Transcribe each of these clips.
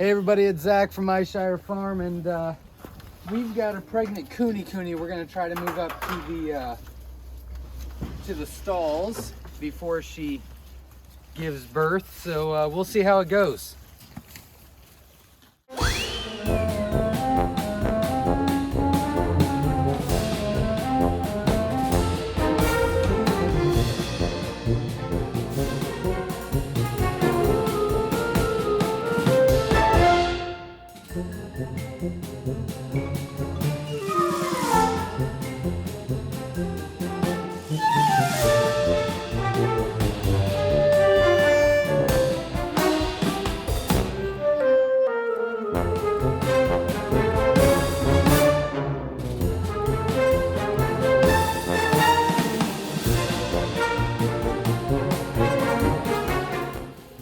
Hey everybody, it's Zach from Myshire Farm, and we've got a pregnant Cooney. We're gonna try to move up to the stalls before she gives birth. So we'll see how it goes.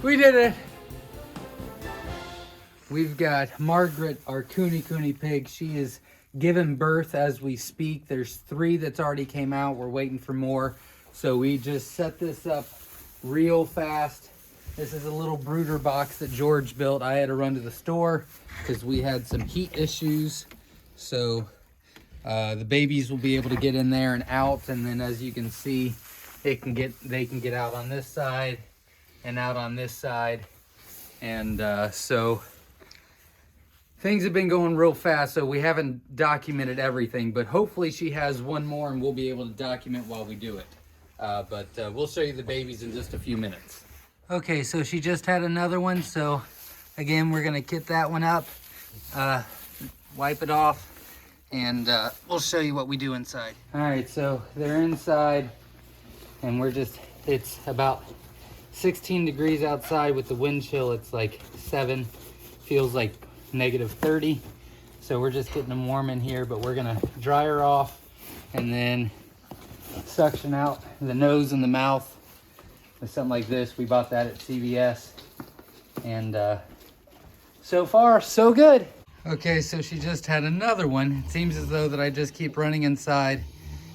We did it. We've got Margaret, our Cooney pig. She is giving birth as we speak. There's 3 that's already came out. We're waiting for more. So we just set this up real fast. This is a little brooder box that George built. I had to run to the store because we had some heat issues. So the babies will be able to get in there and out. And then as you can see, they can get out on this side and out on this side. And so things have been going real fast, so we haven't documented everything, but hopefully she has one more and we'll be able to document while we do it. But we'll show you the babies in just a few minutes. Okay, so she just had another one, so again, we're gonna kit that one up, wipe it off, and we'll show you what we do inside. All right, so they're inside, and it's about 16 degrees outside. With the wind chill, it's like 7, feels like -30. So we're just getting them warm in here, but we're gonna dry her off and then suction out the nose and the mouth with something like this. We bought that at CVS, and so far so good. Okay, so she just had another one. It seems as though that I just keep running inside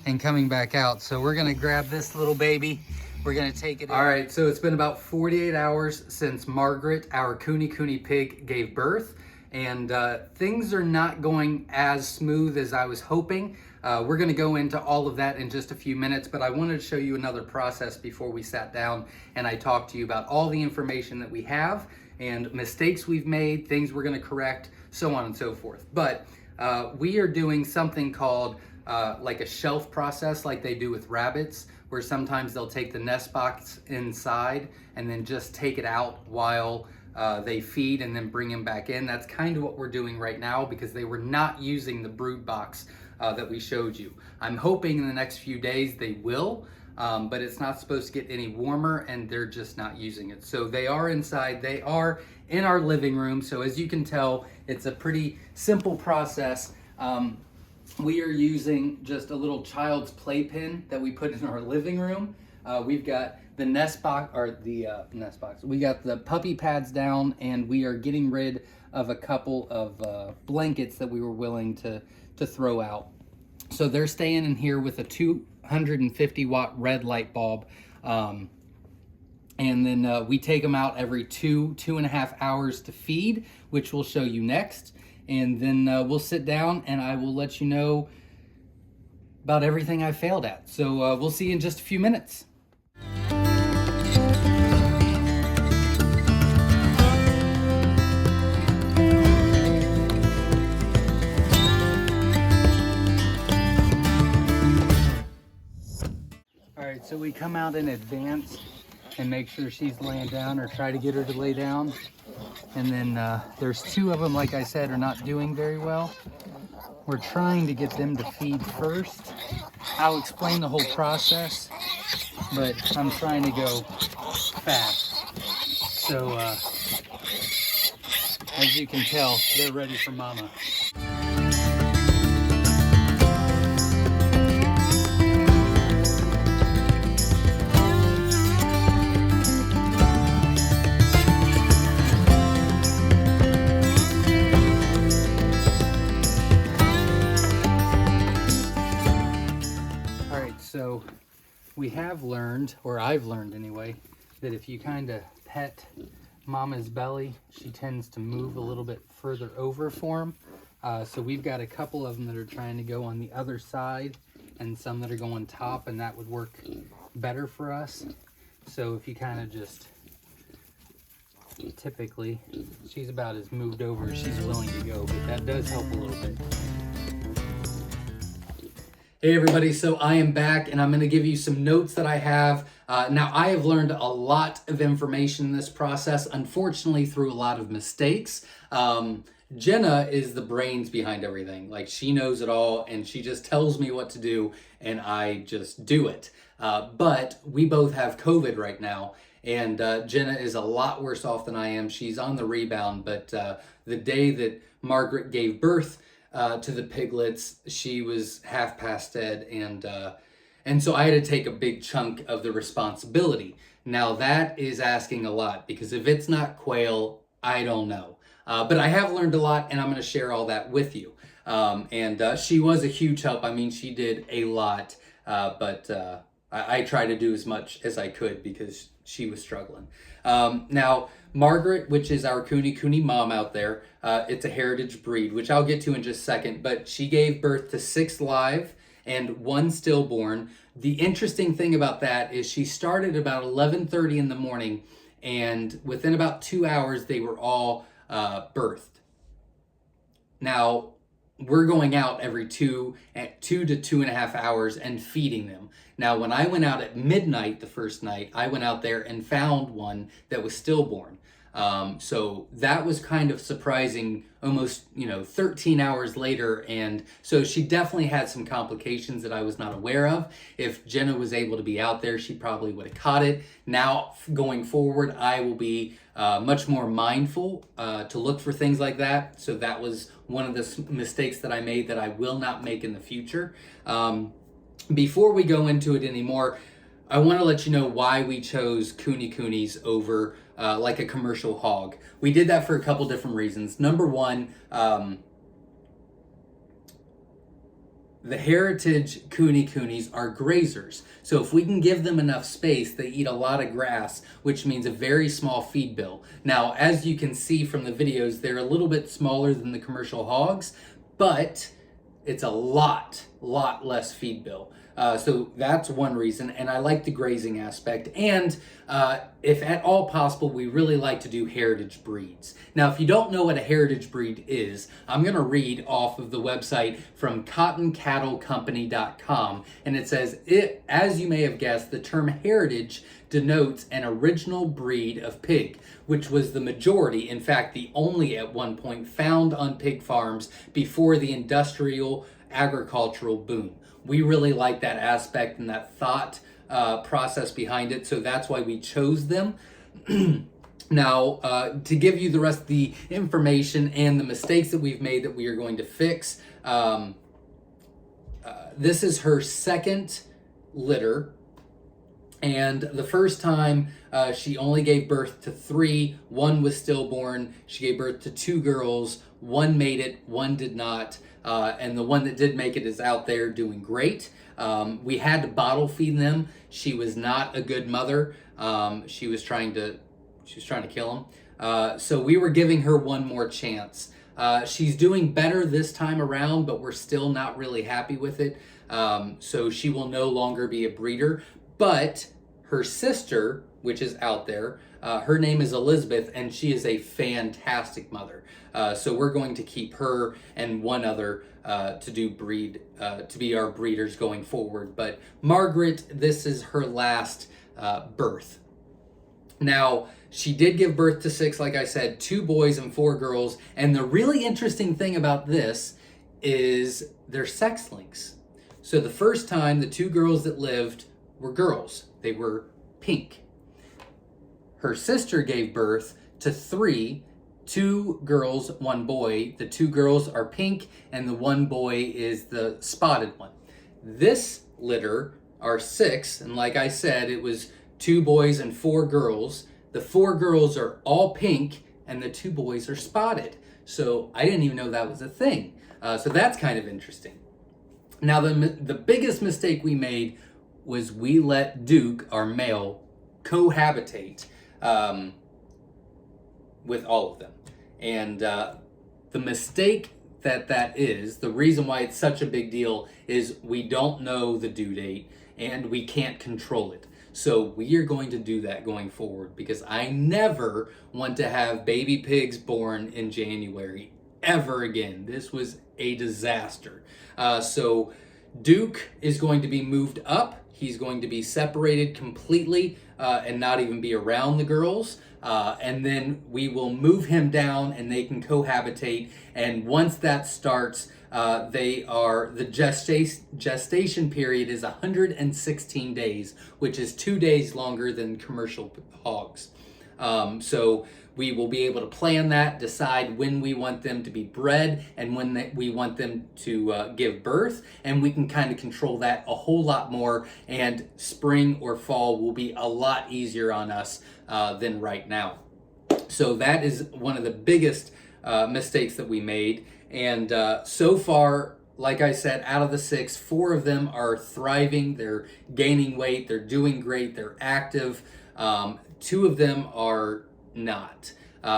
and coming back out. So we're gonna grab this little baby. We're gonna take it in. All right, so it's been about 48 hours since Margaret, our Cooney pig, gave birth, and things are not going as smooth as I was hoping. We're gonna go into all of that in just a few minutes, but I wanted to show you another process before we sat down and I talked to you about all the information that we have and mistakes we've made, things we're gonna correct, so on and so forth. But we are doing something called like a shelf process, like they do with rabbits, where sometimes they'll take the nest box inside and then just take it out while they feed and then bring them back in. That's kind of what we're doing right now because they were not using the brood box that we showed you. I'm hoping in the next few days they will, but it's not supposed to get any warmer and they're just not using it. So they are inside, they are in our living room. So as you can tell, it's a pretty simple process. We are using just a little child's playpen that we put in our living room. We've got the nest box, or the nest box. We got the puppy pads down, and we are getting rid of a couple of blankets that we were willing to throw out. So they're staying in here with a 250 watt red light bulb. And then we take them out every 2.5 hours to feed, which we'll show you next. And then we'll sit down and I will let you know about everything I failed at. So we'll see you in just a few minutes. All right, so we come out in advance and make sure she's laying down, or try to get her to lay down. And then there's 2 of them, like I said, are not doing very well. We're trying to get them to feed first. I'll explain the whole process, but I'm trying to go fast. So as you can tell, they're ready for mama. So we have learned, or I've learned anyway, that if you kind of pet Mama's belly, she tends to move a little bit further over for them. So we've got a couple of them that are trying to go on the other side and some that are going top, and that would work better for us. So if you kind of just, typically, she's about as moved over as she's willing to go, but that does help a little bit. Hey everybody, so I am back and I'm going to give you some notes that I have. Now I have learned a lot of information in this process, unfortunately through a lot of mistakes. Jenna is the brains behind everything. Like, she knows it all and she just tells me what to do and I just do it. But we both have COVID right now, and Jenna is a lot worse off than I am. She's on the rebound, but the day that Margaret gave birth to the piglets, she was half past dead, and so I had to take a big chunk of the responsibility. Now that is asking a lot, because if it's not Quail, I don't know. But I have learned a lot, and I'm going to share all that with you. And she was a huge help. I mean, she did a lot, but I tried to do as much as I could because she was struggling. Now, Margaret, which is our Kuni mom out there, it's a heritage breed, which I'll get to in just a second, but she gave birth to 6 live and 1 stillborn. The interesting thing about that is she started about 11:30 in the morning, and within about 2 hours, they were all birthed. Now, we're going out every 2 to 2.5 hours and feeding them. Now, when I went out at midnight the first night, I went out there and found one that was stillborn. So that was kind of surprising, almost, 13 hours later. And so she definitely had some complications that I was not aware of. If Jenna was able to be out there, she probably would have caught it. Now, going forward, I will be much more mindful to look for things like that. So that was one of the mistakes that I made that I will not make in the future. Before we go into it anymore, I want to let you know why we chose Kunis over like a commercial hog. We did that for a couple different reasons. Number one, the heritage Kunis are grazers. So if we can give them enough space, they eat a lot of grass, which means a very small feed bill. Now, as you can see from the videos, they're a little bit smaller than the commercial hogs, but it's a lot less feed bill. So that's one reason, and I like the grazing aspect. And if at all possible, we really like to do heritage breeds. Now, if you don't know what a heritage breed is, I'm going to read off of the website from cottoncattlecompany.com, and it says, as you may have guessed, the term heritage denotes an original breed of pig, which was the majority, in fact, the only at one point found on pig farms before the industrial agricultural boom. We really like that aspect and that thought process behind it, so that's why we chose them. Now, to give you the rest of the information and the mistakes that we've made that we are going to fix, this is her second litter. And the first time, she only gave birth to 3. 1 was stillborn. She gave birth to 2 girls. 1 made it, 1 did not. And the one that did make it is out there doing great. We had to bottle feed them. She was not a good mother. She was trying to kill them. So we were giving her one more chance. She's doing better this time around, but we're still not really happy with it. So she will no longer be a breeder. But her sister, which is out there, her name is Elizabeth, and she is a fantastic mother. So we're going to keep her and one other to be our breeders going forward. But Margaret, this is her last birth. Now, she did give birth to 6, like I said, 2 boys and 4 girls. And the really interesting thing about this is they're sex links. So the first time, the 2 girls that lived were girls. They were pink. Her sister gave birth to 3, 2 girls, 1 boy. The 2 girls are pink, and the 1 boy is the spotted one. This litter are 6, and like I said, it was 2 boys and 4 girls. The 4 girls are all pink, and the 2 boys are spotted. So I didn't even know that was a thing. So that's kind of interesting. Now, the biggest mistake we made was we let Duke, our male, cohabitate. with all of them. And the mistake that is, the reason why it's such a big deal is we don't know the due date and we can't control it. So we are going to do that going forward, because I never want to have baby pigs born in January ever again. This was a disaster. So Duke is going to be moved up. He's going to be separated completely and not even be around the girls. And then we will move him down and they can cohabitate. And once that starts, the gestation period is 116 days, which is 2 days longer than commercial hogs. So we will be able to plan that, decide when we want them to be bred and when we want them to give birth, and we can kind of control that a whole lot more, and spring or fall will be a lot easier on us than right now. So that is one of the biggest mistakes that we made, and so far, like I said, out of the 6, 4 of them are thriving. They're gaining weight, they're doing great, they're active. 2 of them are not.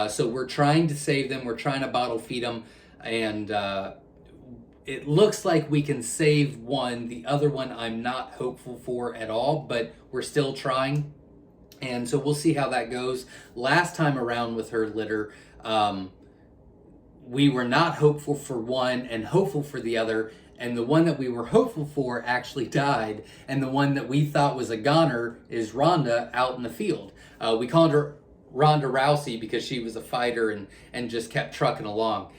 So we're trying to save them. We're trying to bottle feed them. And it looks like we can save one. The other one I'm not hopeful for at all, but we're still trying. And so we'll see how that goes. Last time around with her litter, we were not hopeful for one and hopeful for the other. And the one that we were hopeful for actually died. And the one that we thought was a goner is Rhonda out in the field. We called her Ronda Rousey because she was a fighter and just kept trucking along.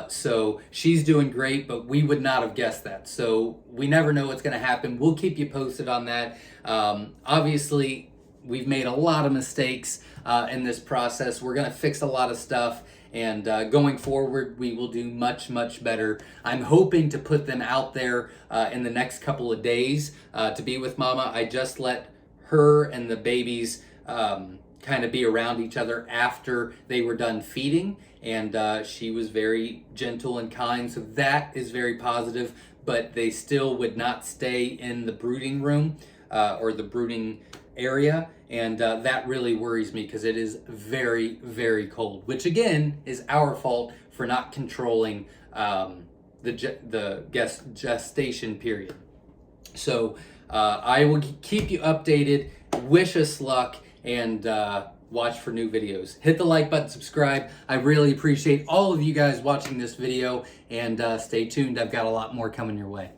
So she's doing great, but we would not have guessed that. So we never know what's going to happen. We'll keep you posted on that. Obviously, we've made a lot of mistakes in this process. We're going to fix a lot of stuff. And going forward, we will do much, much better. I'm hoping to put them out there in the next couple of days to be with Mama. I just let her and the babies kind of be around each other after they were done feeding. And she was very gentle and kind. So that is very positive. But they still would not stay in the brooding room or the brooding area, and that really worries me because it is very, very cold, which again is our fault for not controlling the gestation period. So I will keep you updated. Wish us luck, and watch for new videos. Hit the like button, subscribe. I really appreciate all of you guys watching this video, and stay tuned. I've got a lot more coming your way.